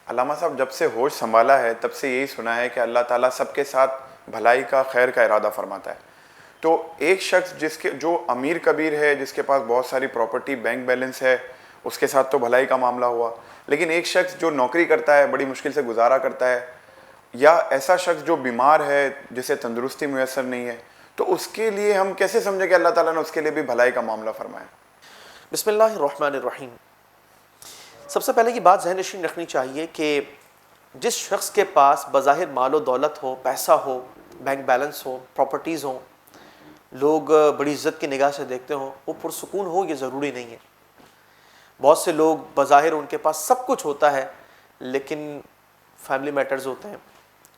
علامہ صاحب جب سے ہوش سنبھالا ہے تب سے یہی سنا ہے کہ اللہ تعالیٰ سب کے ساتھ بھلائی کا خیر کا ارادہ فرماتا ہے. تو ایک شخص جو امیر کبیر ہے، جس کے پاس بہت ساری پراپرٹی، بینک بیلنس ہے، اس کے ساتھ تو بھلائی کا معاملہ ہوا. لیکن ایک شخص جو نوکری کرتا ہے، بڑی مشکل سے گزارا کرتا ہے، یا ایسا شخص جو بیمار ہے، جسے تندرستی میسر نہیں ہے، تو اس کے لیے ہم کیسے سمجھیں کہ اللہ تعالیٰ نے اس کے لیے بھی بھلائی کا معاملہ فرمایا؟ بسم اللہ الرحمن الرحیم. سب سے پہلے یہ بات ذہن نشین رکھنی چاہیے کہ جس شخص کے پاس بظاہر مال و دولت ہو، پیسہ ہو، بینک بیلنس ہو، پراپرٹیز ہوں، لوگ بڑی عزت کی نگاہ سے دیکھتے ہوں، وہ پرسکون ہو یہ ضروری نہیں ہے. بہت سے لوگ بظاہر ان کے پاس سب کچھ ہوتا ہے لیکن فیملی میٹرز ہوتے ہیں،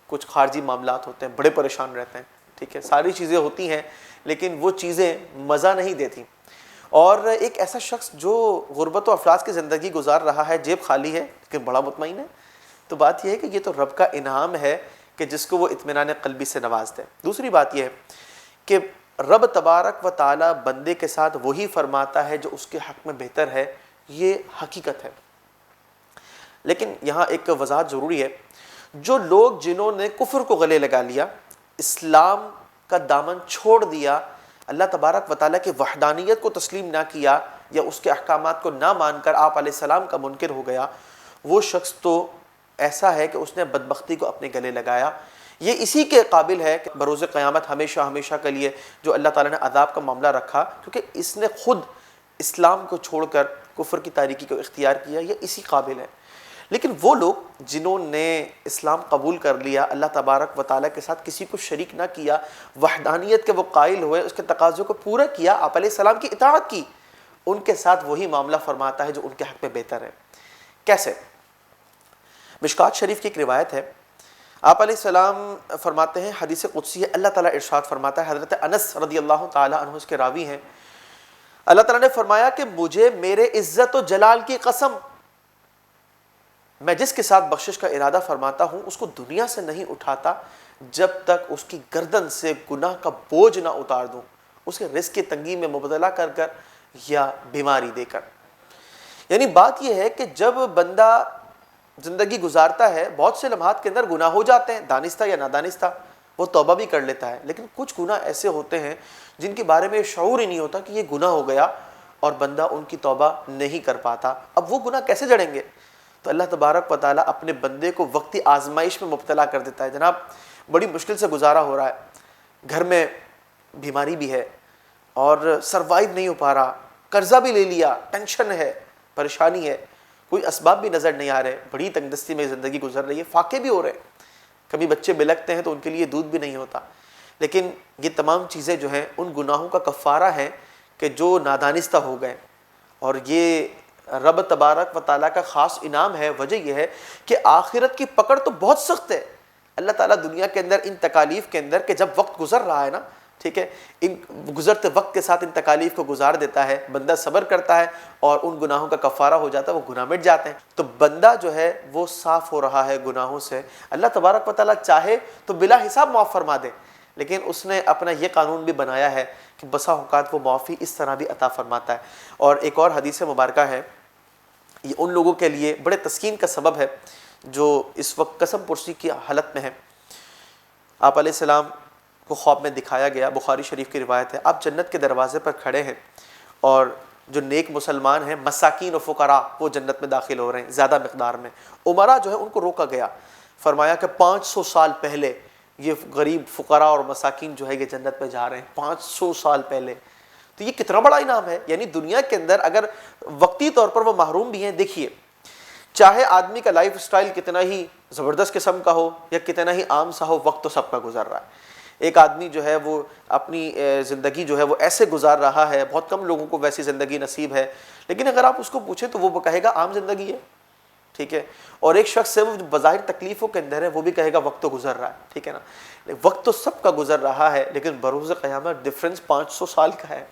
کچھ خارجی معاملات ہوتے ہیں، بڑے پریشان رہتے ہیں. ٹھیک ہے، ساری چیزیں ہوتی ہیں لیکن وہ چیزیں مزہ نہیں دیتی. اور ایک ایسا شخص جو غربت و افلاس کی زندگی گزار رہا ہے، جیب خالی ہے لیکن بڑا مطمئن ہے، تو بات یہ ہے کہ یہ تو رب کا انعام ہے کہ جس کو وہ اطمینان قلبی سے نواز دے. دوسری بات یہ ہے کہ رب تبارک و تعالی بندے کے ساتھ وہی فرماتا ہے جو اس کے حق میں بہتر ہے، یہ حقیقت ہے. لیکن یہاں ایک وضاحت ضروری ہے. جو لوگ جنہوں نے کفر کو گلے لگا لیا، اسلام کا دامن چھوڑ دیا، اللہ تبارک و تعالیٰ کی وحدانیت کو تسلیم نہ کیا یا اس کے احکامات کو نہ مان کر آپ علیہ السلام کا منکر ہو گیا، وہ شخص تو ایسا ہے کہ اس نے بدبختی کو اپنے گلے لگایا. یہ اسی کے قابل ہے کہ بروز قیامت ہمیشہ ہمیشہ کے لیے جو اللہ تعالیٰ نے عذاب کا معاملہ رکھا، کیونکہ اس نے خود اسلام کو چھوڑ کر کفر کی تاریکی کو اختیار کیا، یہ اسی قابل ہے. لیکن وہ لوگ جنہوں نے اسلام قبول کر لیا، اللہ تبارک و تعالیٰ کے ساتھ کسی کو شریک نہ کیا، وحدانیت کے وہ قائل ہوئے، اس کے تقاضوں کو پورا کیا، آپ علیہ السلام کی اطاعت کی، ان کے ساتھ وہی معاملہ فرماتا ہے جو ان کے حق میں بہتر ہے. کیسے؟ مشکات شریف کی ایک روایت ہے، آپ علیہ السلام فرماتے ہیں، حدیث قدسی ہے، اللہ تعالیٰ ارشاد فرماتا ہے، حضرت انس رضی اللہ تعالیٰ عنہ اس کے راوی ہیں، اللہ تعالیٰ نے فرمایا کہ مجھے میرے عزت و جلال کی قسم، میں جس کے ساتھ بخشش کا ارادہ فرماتا ہوں اس کو دنیا سے نہیں اٹھاتا جب تک اس کی گردن سے گناہ کا بوجھ نہ اتار دوں، اسے رزق کی تنگی میں مبتلا کر کر یا بیماری دے کر. یعنی بات یہ ہے کہ جب بندہ زندگی گزارتا ہے، بہت سے لمحات کے اندر گناہ ہو جاتے ہیں، دانستہ یا نادانستہ، وہ توبہ بھی کر لیتا ہے، لیکن کچھ گناہ ایسے ہوتے ہیں جن کے بارے میں شعور ہی نہیں ہوتا کہ یہ گناہ ہو گیا، اور بندہ ان کی توبہ نہیں کر پاتا. اب وہ گناہ کیسے جڑیں گے؟ تو اللہ تبارک و تعالیٰ اپنے بندے کو وقتی آزمائش میں مبتلا کر دیتا ہے. جناب بڑی مشکل سے گزارا ہو رہا ہے، گھر میں بیماری بھی ہے اور سروائیو نہیں ہو پا رہا، قرضہ بھی لے لیا، ٹینشن ہے، پریشانی ہے، کوئی اسباب بھی نظر نہیں آ رہے، بڑی تنگ دستی میں زندگی گزر رہی ہے، فاقے بھی ہو رہے ہیں، کبھی بچے بلکتے ہیں تو ان کے لیے دودھ بھی نہیں ہوتا. لیکن یہ تمام چیزیں جو ہیں ان گناہوں کا کفارہ ہیں کہ جو نادانستہ ہو گئے، اور یہ رب تبارک و تعالیٰ کا خاص انعام ہے. وجہ یہ ہے کہ آخرت کی پکڑ تو بہت سخت ہے. اللہ تعالیٰ دنیا کے اندر ان تکالیف کے اندر کہ جب وقت گزر رہا ہے نا، ٹھیک ہے، ان گزرتے وقت کے ساتھ ان تکالیف کو گزار دیتا ہے، بندہ صبر کرتا ہے اور ان گناہوں کا کفارہ ہو جاتا ہے، وہ گناہ مٹ جاتے ہیں، تو بندہ جو ہے وہ صاف ہو رہا ہے گناہوں سے. اللہ تبارک و تعالیٰ چاہے تو بلا حساب معاف فرما دے، لیکن اس نے اپنا یہ قانون بھی بنایا ہے کہ بسا اوقات وہ معافی اس طرح بھی عطا فرماتا ہے. اور ایک اور حدیث مبارکہ ہے، یہ ان لوگوں کے لیے بڑے تسکین کا سبب ہے جو اس وقت قسم پرسی کی حالت میں ہیں. آپ علیہ السلام کو خواب میں دکھایا گیا، بخاری شریف کی روایت ہے، آپ جنت کے دروازے پر کھڑے ہیں اور جو نیک مسلمان ہیں، مساکین و فقراء، وہ جنت میں داخل ہو رہے ہیں زیادہ مقدار میں. عمرہ جو ہے ان کو روکا گیا، فرمایا کہ 500 سال پہلے یہ غریب فقراء اور مساکین جو ہے یہ جنت میں جا رہے ہیں، 500 سال پہلے. تو یہ کتنا بڑا انعام ہے. یعنی دنیا کے اندر اگر وقتی طور پر وہ محروم بھی ہیں، دیکھیے چاہے آدمی کا لائف سٹائل کتنا ہی زبردست قسم کا ہو یا کتنا ہی عام سا ہو، وقت تو سب کا گزر رہا ہے. ایک آدمی جو ہے وہ اپنی زندگی جو ہے وہ ایسے گزار رہا ہے، بہت کم لوگوں کو ویسی زندگی نصیب ہے، لیکن اگر آپ اس کو پوچھیں تو وہ کہے گا عام زندگی ہے، ٹھیک ہے. اور ایک شخص ہے وہ بظاہر تکلیفوں کے اندر ہے، وہ بھی کہے گا وقت تو گزر رہا ہے، ٹھیک ہے نا. وقت تو سب کا گزر رہا ہے لیکن بروز قیامت ڈفرینس 500 سال کا ہے.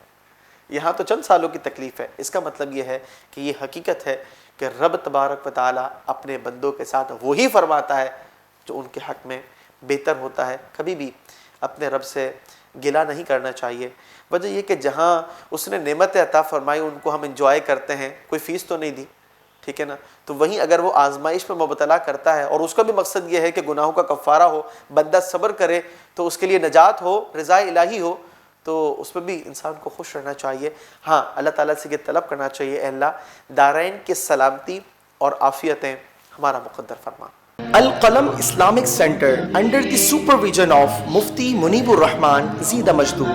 یہاں تو چند سالوں کی تکلیف ہے. اس کا مطلب یہ ہے کہ یہ حقیقت ہے کہ رب تبارک و تعالیٰ اپنے بندوں کے ساتھ وہی فرماتا ہے جو ان کے حق میں بہتر ہوتا ہے. کبھی بھی اپنے رب سے گلہ نہیں کرنا چاہیے. وجہ یہ کہ جہاں اس نے نعمت عطا فرمائی ان کو ہم انجوائے کرتے ہیں، کوئی فیس تو نہیں دی، ٹھیک ہے نا. تو وہیں اگر وہ آزمائش میں مبتلا کرتا ہے اور اس کا بھی مقصد یہ ہے کہ گناہوں کا کفارہ ہو, بندہ صبر کرے تو اس کے لیے نجات ہو, رضا الہی ہو, تو اس پہ بھی انسان کو خوش رہنا چاہیے. ہاں اللہ تعالیٰ سے یہ طلب کرنا چاہیے, اے اللہ دارین کی سلامتی اور عافیتیں ہمارا مقدر فرما. القلم Islamic Center under the supervision of Mufti Munibur Rahman Zida Majdoor.